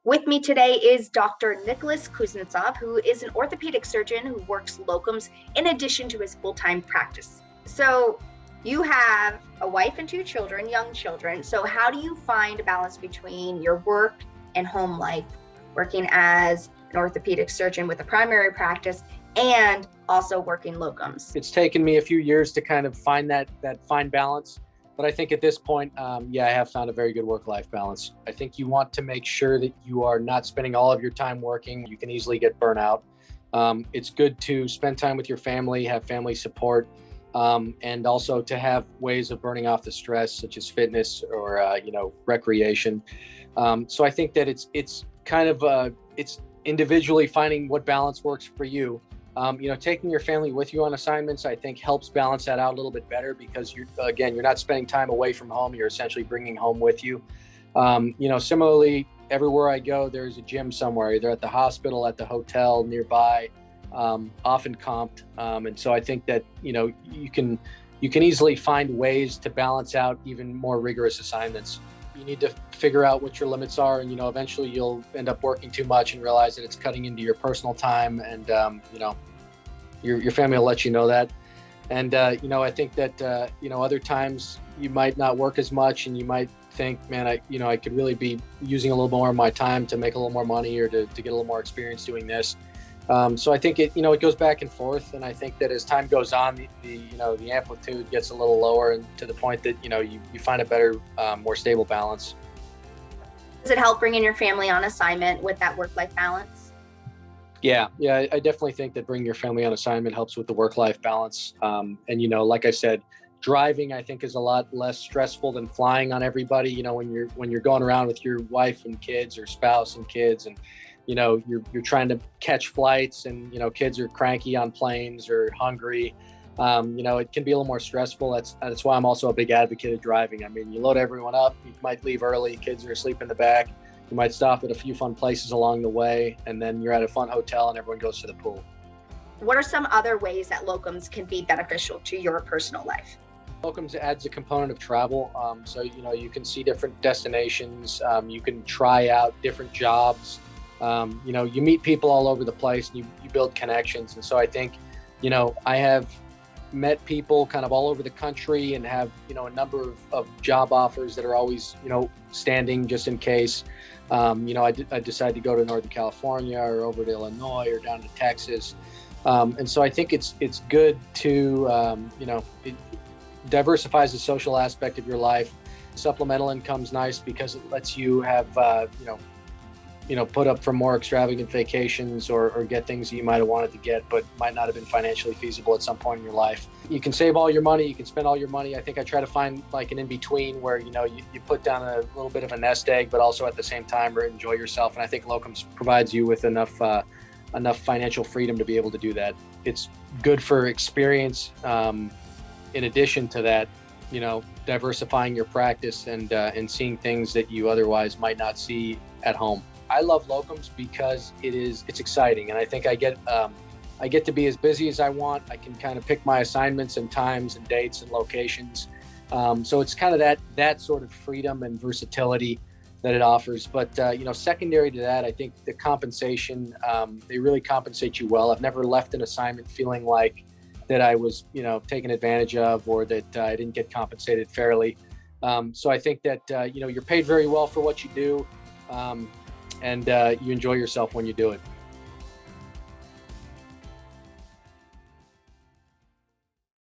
With me today is Dr. Nicholas Kuznetsov, who is an orthopedic surgeon who works locums in addition to his full-time practice. So you have a wife and two children, young children. So how do you find a balance between your work and home life, working as an orthopedic surgeon with a primary practice and also working locums? It's taken me a few years to kind of find that fine balance. But I think at this point, I have found a very good work-life balance. I think you want to make sure that you are not spending all of your time working. You can easily get burnout. It's good to spend time with your family, have family support, and also to have ways of burning off the stress, such as fitness or recreation. So I think that it's kind of it's individually finding what balance works for you. Taking your family with you on assignments, I think helps balance that out a little bit better because you're not spending time away from home. You're essentially bringing home with you. Similarly, everywhere I go, there's a gym somewhere, either at the hospital, at the hotel nearby, often comped. And so I think that, you can easily find ways to balance out even more rigorous assignments. You need to figure out what your limits are, and eventually you'll end up working too much and realize that it's cutting into your personal time, and your family will let you know that. And I think that other times you might not work as much, and you might think, man, I could really be using a little more of my time to make a little more money or to get a little more experience doing this. So I think it goes back and forth, and I think that as time goes on, the amplitude gets a little lower, and to the point that you find a better, more stable balance. Does it help bringing your family on assignment with that work-life balance? Yeah, I definitely think that bringing your family on assignment helps with the work-life balance. And like I said, driving I think is a lot less stressful than flying on everybody. When you're going around with your wife and kids or spouse and kids, and you're trying to catch flights, and kids are cranky on planes or hungry. It can be a little more stressful. That's why I'm also a big advocate of driving. I mean, you load everyone up, you might leave early, kids are asleep in the back. You might stop at a few fun places along the way, and then you're at a fun hotel and everyone goes to the pool. What are some other ways that locums can be beneficial to your personal life? Locums adds a component of travel. So you can see different destinations. You can try out different jobs. You meet people all over the place, and you build connections. And so I think, I have met people kind of all over the country and have, a number of job offers that are always, standing just in case. I decide to go to Northern California or over to Illinois or down to Texas. And so I think it's good to, it diversifies the social aspect of your life. Supplemental income's nice because it lets you have, put up for more extravagant vacations or get things that you might have wanted to get, but might not have been financially feasible at some point in your life. You can save all your money, you can spend all your money. I think I try to find like an in-between where, you put down a little bit of a nest egg, but also at the same time enjoy yourself. And I think locums provides you with enough financial freedom to be able to do that. It's good for experience. In addition to that, diversifying your practice and seeing things that you otherwise might not see at home. I love locums because it's exciting, and I think I get to be as busy as I want. I can kind of pick my assignments and times and dates and locations. So it's kind of that sort of freedom and versatility that it offers. But secondary to that, I think the compensation, they really compensate you well. I've never left an assignment feeling like that I was taken advantage of, or that I didn't get compensated fairly. So I think that you're paid very well for what you do. And you enjoy yourself when you do it.